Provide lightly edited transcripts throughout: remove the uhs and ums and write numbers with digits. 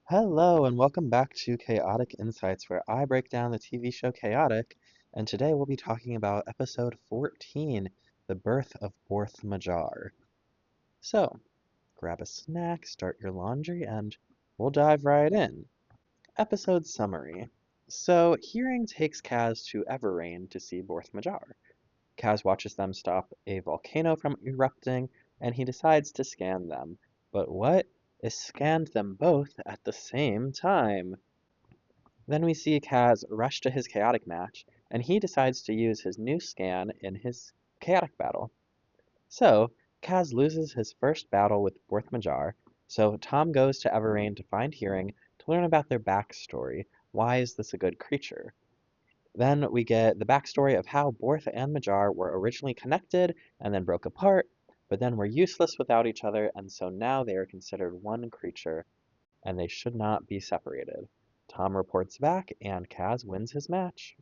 Hello, and welcome back to Chaotic Insights, where I break down the TV show Chaotic, and today we'll be talking about episode 14, The Birth of Borth-Majar. So, grab a snack, start your laundry, and we'll dive right in. Episode summary. So, Hearing takes Kaz to Everrain to see Borth-Majar. Kaz watches them stop a volcano from erupting, and he decides to scan them. But what is scanned them both at the same time? Then we see Kaz rush to his chaotic match, and he decides to use his new scan in his chaotic battle. So, Kaz loses his first battle with Borth-Majar, so Tom goes to Everrain to find Hearing to learn about their backstory. Why is this a good creature? Then we get the backstory of how Borth and Majar were originally connected and then broke apart, but then were useless without each other, and so now they are considered one creature, and they should not be separated. Tom reports back, and Kaz wins his match.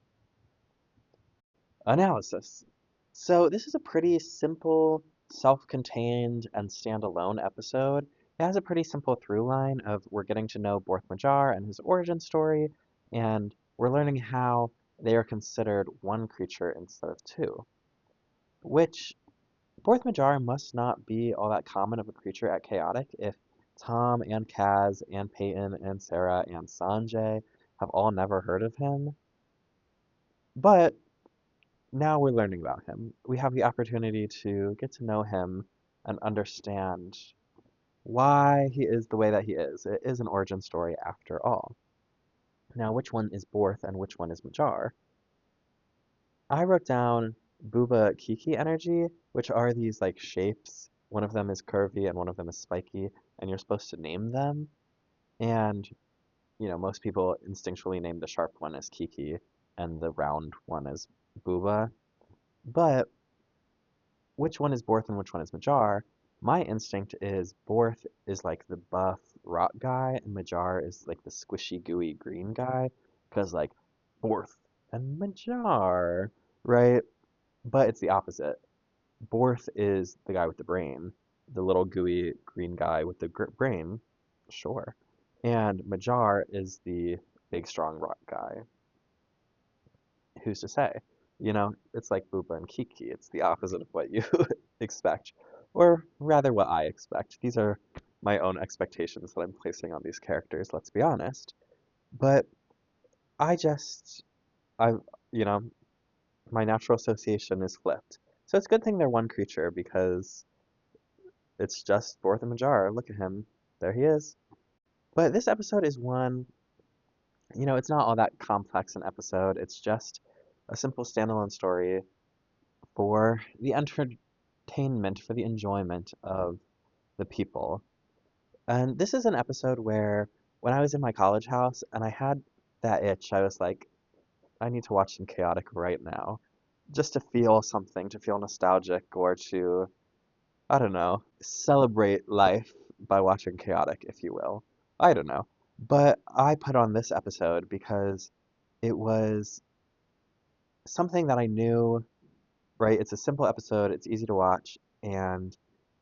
Analysis. So this is a pretty simple, self-contained, and standalone episode. It has a pretty simple through line of we're getting to know Borth-Majar and his origin story, and we're learning how they are considered one creature instead of two, which Borth-Majar must not be all that common of a creature at Chaotic if Tom and Kaz and Peyton and Sarah and Sanjay have all never heard of him. But now we're learning about him. We have the opportunity to get to know him and understand why he is the way that he is. It is an origin story after all. Now, which one is Borth and which one is Majar? I wrote down Booba Kiki energy, which are these like shapes. One of them is curvy and one of them is spiky, and you're supposed to name them. And, most people instinctually name the sharp one as Kiki and the round one as Booba. But which one is Borth and which one is Majar? My instinct is Borth is like the buff rock guy, and Majar is like the squishy, gooey green guy. Because, like, Borth and Majar, right? But it's the opposite. Borth is the guy with the brain, the little gooey green guy with the brain, sure. And Majar is the big, strong rock guy. Who's to say? It's like Booba and Kiki. It's the opposite of what you expect, or rather what I expect. These are my own expectations that I'm placing on these characters, let's be honest. But I just, I, you know, my natural association is flipped. So it's a good thing they're one creature because it's just Borth and Majar. Look at him. There he is. But this episode is one, it's not all that complex an episode. It's just a simple standalone story for the entertainment, for the enjoyment of the people. And this is an episode where when I was in my college house and I had that itch, I was like, I need to watch some Chaotic right now. Just to feel something, to feel nostalgic, or to, I don't know, celebrate life by watching Chaotic, if you will. I don't know. But I put on this episode because it was something that I knew, right? It's a simple episode, it's easy to watch, and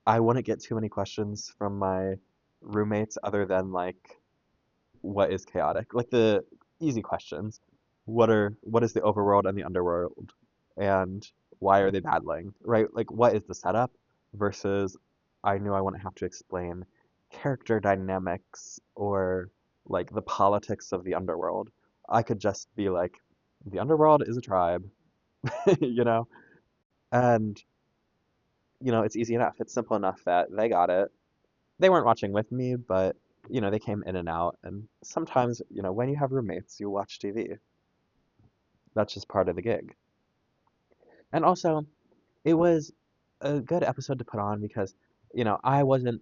I wouldn't get too many questions from my roommates other than like, what is chaotic? Like the easy questions. What is the overworld and the underworld? And why are they battling? Right? Like what is the setup versus I knew I wouldn't have to explain character dynamics or like the politics of the underworld. I could just be like, the underworld is a tribe, you know? And it's easy enough. It's simple enough that they got it. They weren't watching with me, but they came in and out. And sometimes, when you have roommates, you watch TV. That's just part of the gig. And also, it was a good episode to put on because, I wasn't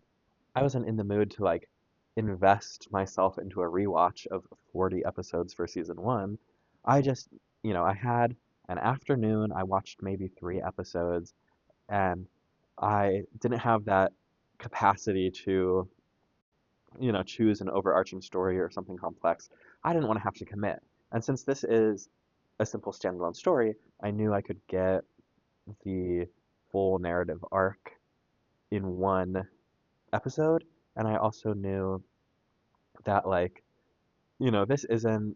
in the mood to like invest myself into a rewatch of 40 episodes for season one. I just, I had an afternoon. I watched maybe 3 episodes, and I didn't have that capacity to choose an overarching story or something complex. I didn't want to have to commit. And since this is a simple standalone story, I knew I could get the full narrative arc in one episode. And I also knew that like, this isn't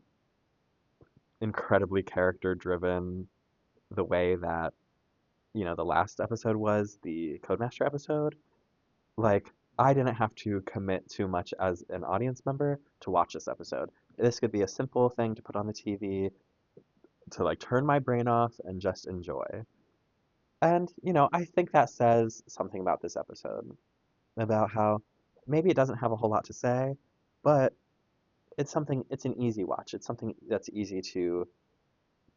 incredibly character driven the way that, the last episode was, the Codemaster episode. Like, I didn't have to commit too much as an audience member to watch this episode. This could be a simple thing to put on the TV to like turn my brain off and just enjoy. And, I think that says something about this episode, about how maybe it doesn't have a whole lot to say, but it's an easy watch. It's something that's easy to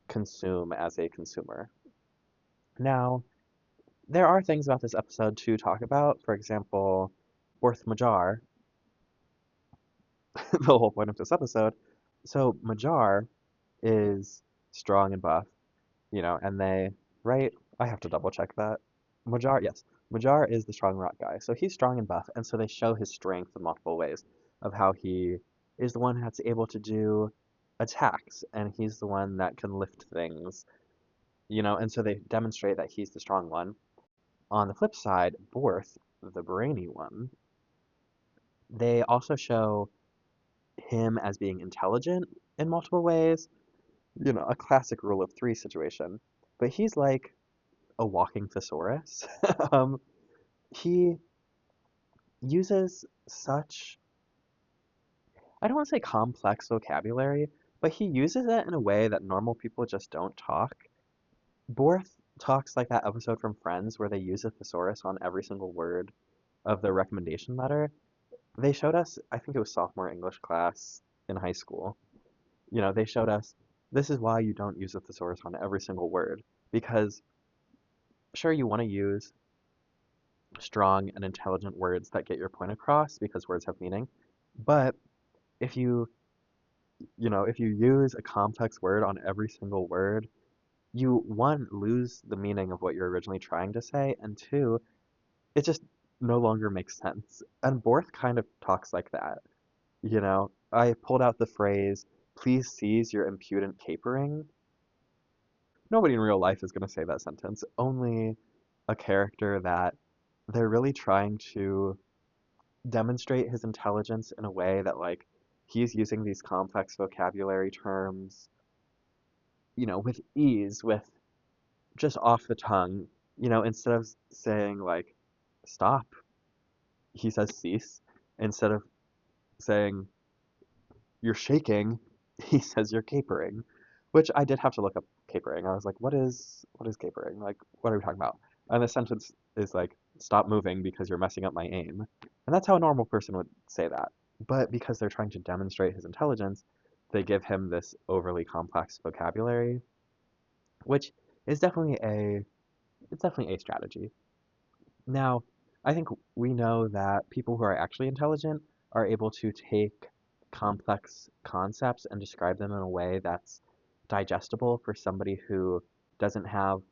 consume as a consumer. Now, there are things about this episode to talk about. For example, Borth-Majar, the whole point of this episode. So Majar is strong and buff, and right? I have to double check that. Majar, yes. Majar is the strong rock guy. So he's strong and buff, and so they show his strength in multiple ways of how he is the one that's able to do attacks, and he's the one that can lift things, and so they demonstrate that he's the strong one. On the flip side, Borth, the brainy one, they also show him as being intelligent in multiple ways, a classic rule of three situation. But he's like a walking thesaurus. um, he uses such, I don't want to say complex vocabulary, but he uses it in a way that normal people just don't talk. Borth talks like that episode from Friends where they use a thesaurus on every single word of the recommendation letter. They showed us, I think it was sophomore English class in high school, they showed us this is why you don't use a thesaurus on every single word. Because sure, you want to use strong and intelligent words that get your point across because words have meaning. But if if you use a complex word on every single word, you, one, lose the meaning of what you're originally trying to say, and two, it just no longer makes sense. And Borth kind of talks like that. I pulled out the phrase, please cease your impudent capering. Nobody in real life is going to say that sentence. Only a character that they're really trying to demonstrate his intelligence in a way that, like, he's using these complex vocabulary terms, with ease, with just off the tongue, instead of saying, like, stop, he says cease. Instead of saying, you're shaking, he says you're capering, which I did have to look up capering. I was like, what is capering? Like, what are we talking about? And the sentence is like, stop moving because you're messing up my aim. And that's how a normal person would say that. But because they're trying to demonstrate his intelligence, they give him this overly complex vocabulary, which is definitely a strategy. Now, I think we know that people who are actually intelligent are able to take complex concepts and describe them in a way that's digestible for somebody who doesn't have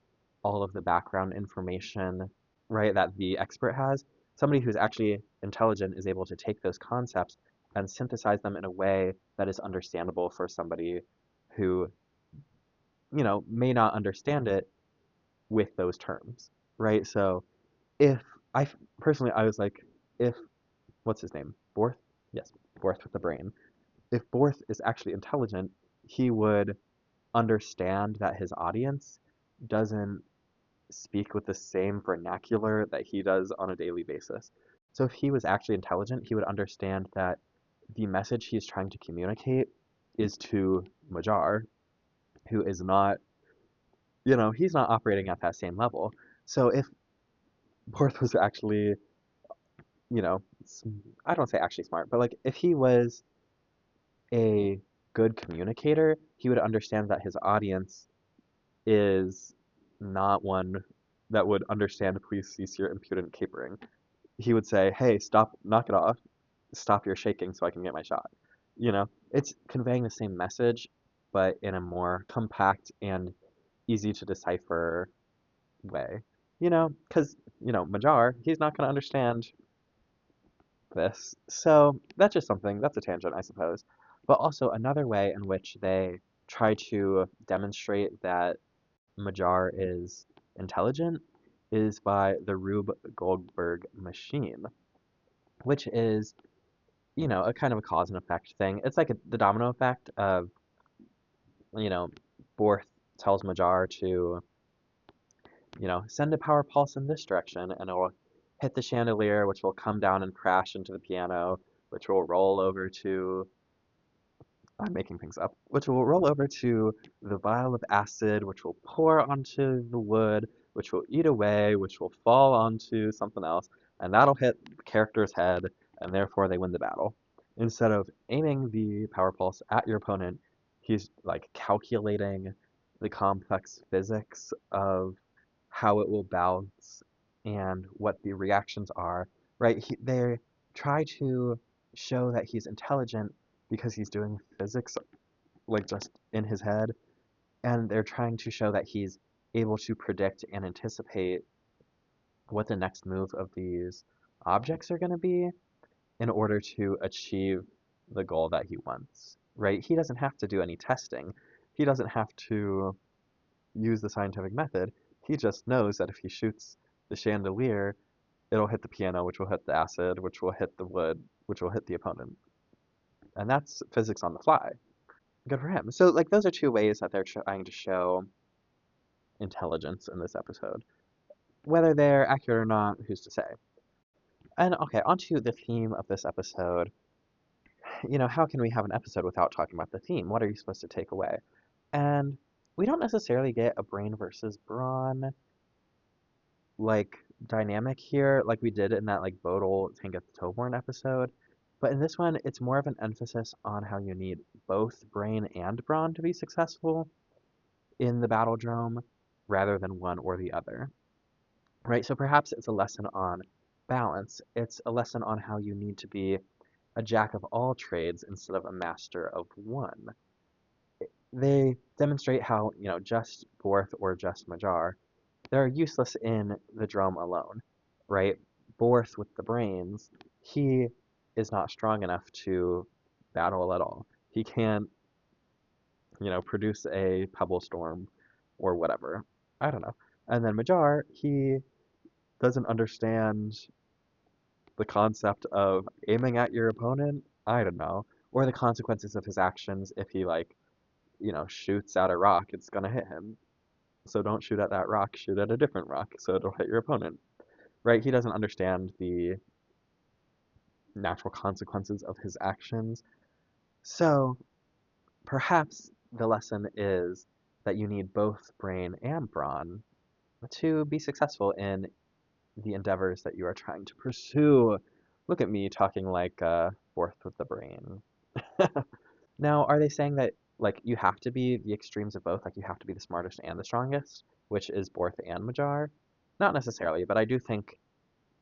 all of the background information, right, that the expert has. Somebody who's actually intelligent is able to take those concepts and synthesize them in a way that is understandable for somebody who, may not understand it with those terms, right? So if personally, I was like, if what's his name? Borth? Yes, Borth with the brain. If Borth is actually intelligent, he would understand that his audience doesn't speak with the same vernacular that he does on a daily basis. So if he was actually intelligent, he would understand that the message he's trying to communicate is to Majar, who is not, he's not operating at that same level. So if Borth was actually, you know, I don't say actually smart, but like if he was a good communicator, he would understand that his audience is not one that would understand, please cease your impudent capering. He would say, hey, stop, knock it off, stop your shaking so I can get my shot. It's conveying the same message, but in a more compact and easy to decipher way. Because, Majar, he's not going to understand this. So that's just something, that's a tangent, I suppose. But also another way in which they try to demonstrate that Majar is intelligent is by the Rube Goldberg machine, which is a kind of a cause and effect thing. It's like the domino effect of, you know, Borth tells Majar to, send a power pulse in this direction, and it will hit the chandelier, which will come down and crash into the piano, which will roll over to I'm making things up, which will roll over to the vial of acid, which will pour onto the wood, which will eat away, which will fall onto something else, and that'll hit the character's head, and therefore they win the battle. Instead of aiming the power pulse at your opponent, he's like calculating the complex physics of how it will bounce and what the reactions are, right? They try to show that he's intelligent because he's doing physics like just in his head, and they're trying to show that he's able to predict and anticipate what the next move of these objects are going to be in order to achieve the goal that he wants, right? He doesn't have to do any testing. He doesn't have to use the scientific method. He just knows that if he shoots the chandelier, it'll hit the piano, which will hit the acid, which will hit the wood, which will hit the opponent. And that's physics on the fly. Good for him. So, like, those are two ways that they're trying to show intelligence in this episode. Whether they're accurate or not, who's to say? And okay, onto the theme of this episode. How can we have an episode without talking about the theme? What are you supposed to take away? And we don't necessarily get a brain versus brawn like dynamic here, like we did in that like Bodil Tanget Toborn episode. But in this one, it's more of an emphasis on how you need both brain and brawn to be successful in the Battledrome rather than one or the other, right? So perhaps it's a lesson on balance. It's a lesson on how you need to be a jack of all trades instead of a master of one. They demonstrate how, just Borth or just Majar, they're useless in the drum alone, right? Borth with the brains, he is not strong enough to battle at all. He can't, produce a pebble storm or whatever. I don't know. And then Majar, he doesn't understand the concept of aiming at your opponent. I don't know. Or the consequences of his actions if he, like, shoots at a rock, it's gonna hit him. So don't shoot at that rock, shoot at a different rock so it'll hit your opponent. Right? He doesn't understand the natural consequences of his actions. So perhaps the lesson is that you need both brain and brawn to be successful in the endeavors that you are trying to pursue. Look at me talking like Borth with the brain. Now, are they saying that like you have to be the extremes of both, like you have to be the smartest and the strongest, which is Borth and Majar? Not necessarily, but I do think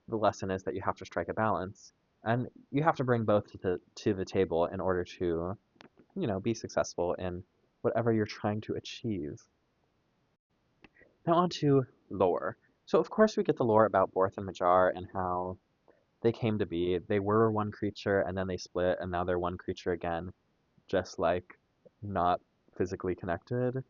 the lesson is that you have to strike a balance, and you have to bring both to the table in order to, be successful in whatever you're trying to achieve. Now on to lore. So of course we get the lore about Borth and Majar and how they came to be. They were one creature and then they split and now they're one creature again, just like not physically connected.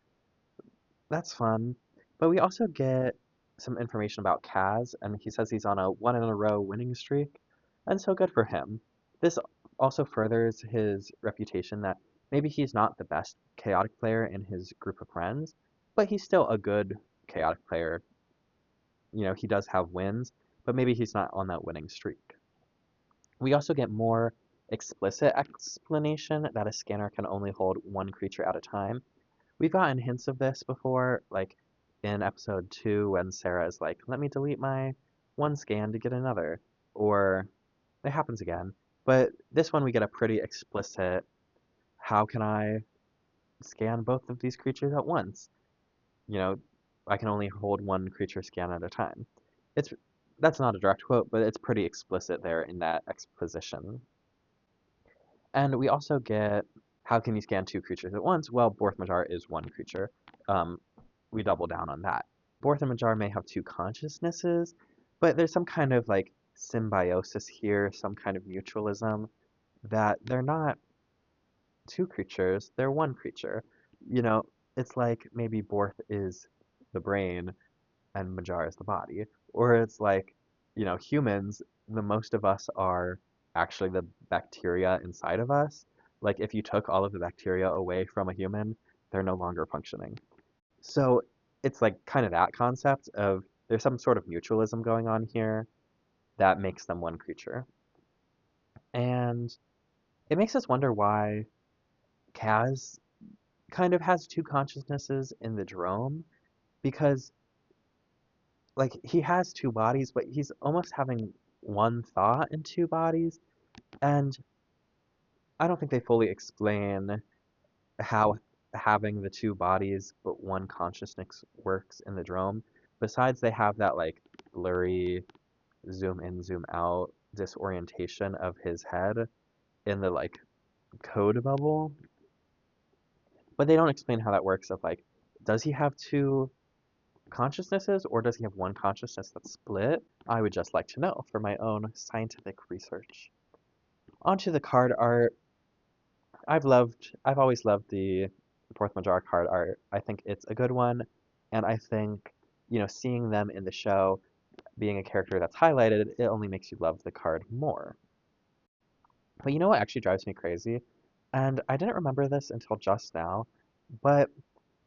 That's fun. But we also get some information about Kaz, and he says he's on a one in a row winning streak, and so good for him. This also furthers his reputation that maybe he's not the best chaotic player in his group of friends, but he's still a good chaotic player. He does have wins, but maybe he's not on that winning streak. We also get more explicit explanation that a scanner can only hold one creature at a time. We've gotten hints of this before, like in episode 2 when Sarah is like, let me delete my one scan to get another, or it happens again. But this one we get a pretty explicit, how can I scan both of these creatures at once? You know, I can only hold one creature scan at a time. It's That's not a direct quote, but it's pretty explicit there in that exposition. And we also get, how can you scan two creatures at once? Well, Borth-Majar is one creature. Um, we double down on that. Borth and Majar may have two consciousnesses, but there's some kind of like symbiosis here, some kind of mutualism, that they're not two creatures, they're one creature. You know, it's like maybe Borth is the brain and Majar is the body. Or it's like, humans, the most of us are actually the bacteria inside of us. Like if you took all of the bacteria away from a human, they're no longer functioning. So it's like kind of that concept of there's some sort of mutualism going on here that makes them one creature. And it makes us wonder why Kaz kind of has two consciousnesses in the drome because like he has two bodies, but he's almost having one thought in two bodies. And I don't think they fully explain how having the two bodies but one consciousness works in the drome. Besides, they have that like blurry zoom in, zoom out disorientation of his head in the like code bubble. But they don't explain how that works of like, does he have two consciousnesses or does he have one consciousness that's split? I would just like to know for my own scientific research. Onto the card art. I've always loved the Borth-Majar card art. I think it's a good one, and I think, seeing them in the show, being a character that's highlighted, it only makes you love the card more. But you know what actually drives me crazy? And I didn't remember this until just now, but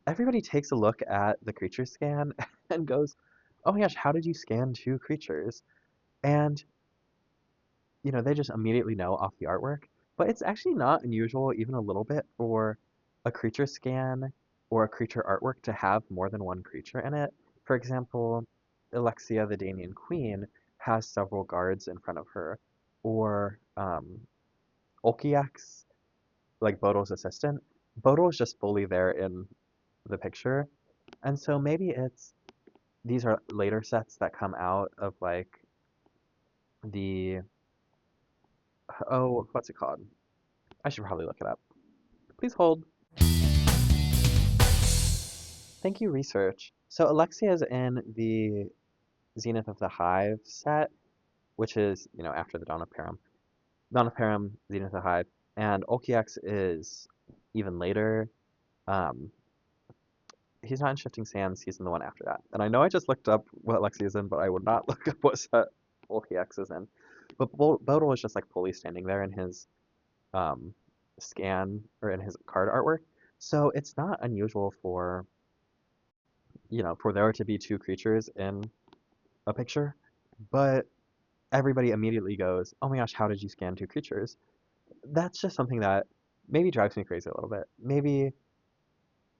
everybody takes a look at the creature scan and goes, "Oh my gosh, how did you scan two creatures?" And they just immediately know off the artwork. But it's actually not unusual, even a little bit, for a creature scan or a creature artwork to have more than one creature in it. For example, Alexia, the Danian Queen, has several guards in front of her. Or Olkiax, like Bodil's assistant. Bodil is just fully there in the picture. And so maybe these are later sets that come out of like the, oh, what's it called? I should probably look it up. Please hold. Thank you, research. So Alexia is in the Zenith of the Hive set, which is, after the Dawn of Param. Dawn of Param, Zenith of the Hive, and Olkiax is even later. Um, he's not in Shifting Sands, he's in the one after that. And I know I just looked up what Alexia is in, but I would not look up what set Olkiax is in. But Bodil is just like fully standing there in his um, scan or in his card artwork. So it's not unusual for there to be two creatures in a picture, but everybody immediately goes, "Oh my gosh, how did you scan two creatures?" That's just something that maybe drives me crazy a little bit. Maybe,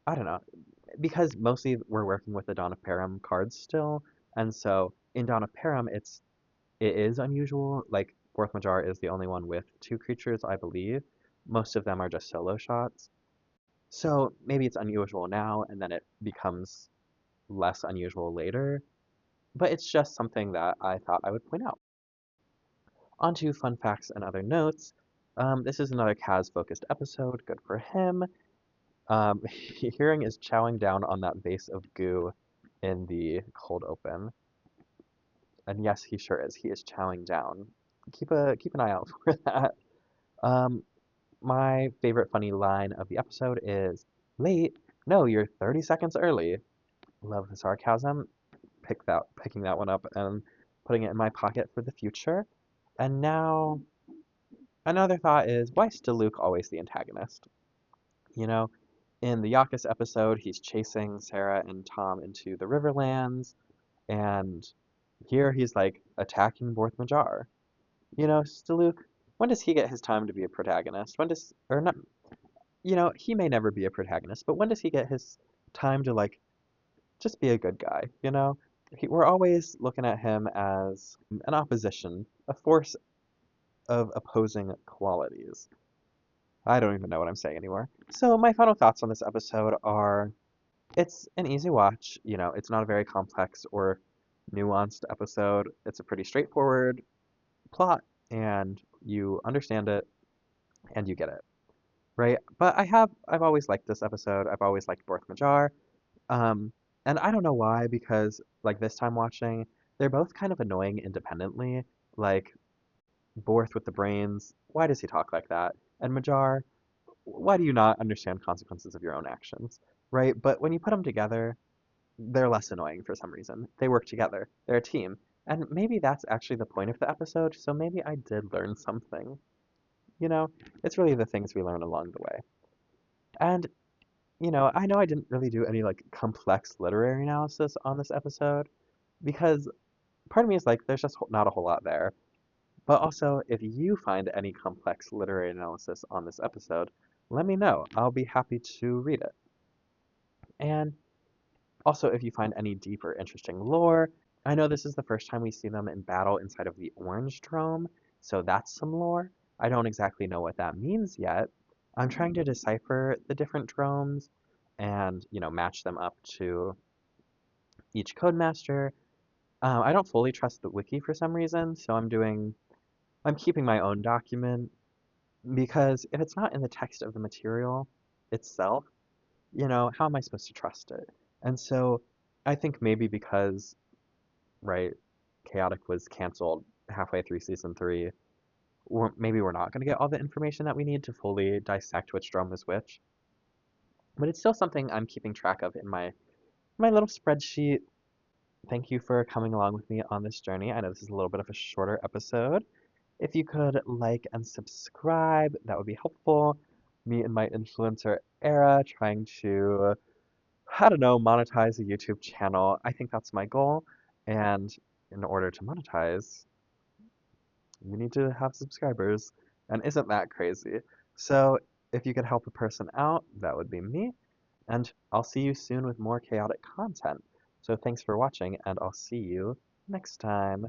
I don't know, because mostly we're working with the Dawn of Param cards still, and so in Dawn of Param, it is unusual. Like Borth-Majar is the only one with two creatures, I believe. Most of them are just solo shots. So maybe it's unusual now, and then it becomes less unusual later. But it's just something that I thought I would point out. On to fun facts and other notes. This is another Kaz-focused episode. Good for him. Hearing is chowing down on that vase of goo in the cold open. And yes, he sure is. He is chowing down. Keep an eye out for that. Um, my favorite funny line of the episode is, "Late? No, you're 30 seconds early." Love the sarcasm. Picking that one up and putting it in my pocket for the future. And now another thought is, why is Luke always the antagonist? You know, in the Yakus episode, he's chasing Sarah and Tom into the Riverlands, and here he's like attacking Borth-Majar. Luke, when does he get his time to be a protagonist? When does, or not, he may never be a protagonist, but when does he get his time to like just be a good guy, we're always looking at him as an opposition, a force of opposing qualities. I don't even know what I'm saying anymore. So my final thoughts on this episode are, it's an easy watch. It's not a very complex or nuanced episode. It's a pretty straightforward plot, and you understand it, and you get it, right? But I've always liked this episode. I've always liked Borth-Majar. Um, and I don't know why, because like this time watching, they're both kind of annoying independently. Like Borth with the brains, why does he talk like that? And Majar, why do you not understand consequences of your own actions? Right? But when you put them together, they're less annoying for some reason. They work together. They're a team. And maybe that's actually the point of the episode, so maybe I did learn something. You know, it's really the things we learn along the way. And, I know I didn't really do any like complex literary analysis on this episode because part of me is like, there's just not a whole lot there. But also, if you find any complex literary analysis on this episode, let me know. I'll be happy to read it. And also, if you find any deep or interesting lore, I know this is the first time we see them in battle inside of the Orange Drome, so that's some lore. I don't exactly know what that means yet. I'm trying to decipher the different dromes and, match them up to each codemaster. I don't fully trust the wiki for some reason, so I'm keeping my own document because if it's not in the text of the material itself, how am I supposed to trust it? And so I think maybe because, right, Chaotic was canceled halfway through season three, maybe we're not going to get all the information that we need to fully dissect which drum is which. But it's still something I'm keeping track of in my little spreadsheet. Thank you for coming along with me on this journey. I know this is a little bit of a shorter episode. If you could like and subscribe, that would be helpful. Me in my influencer era trying to, I don't know, monetize a YouTube channel. I think that's my goal. And in order to monetize, you need to have subscribers. And isn't that crazy? So if you could help a person out, that would be me. And I'll see you soon with more chaotic content. So thanks for watching, and I'll see you next time.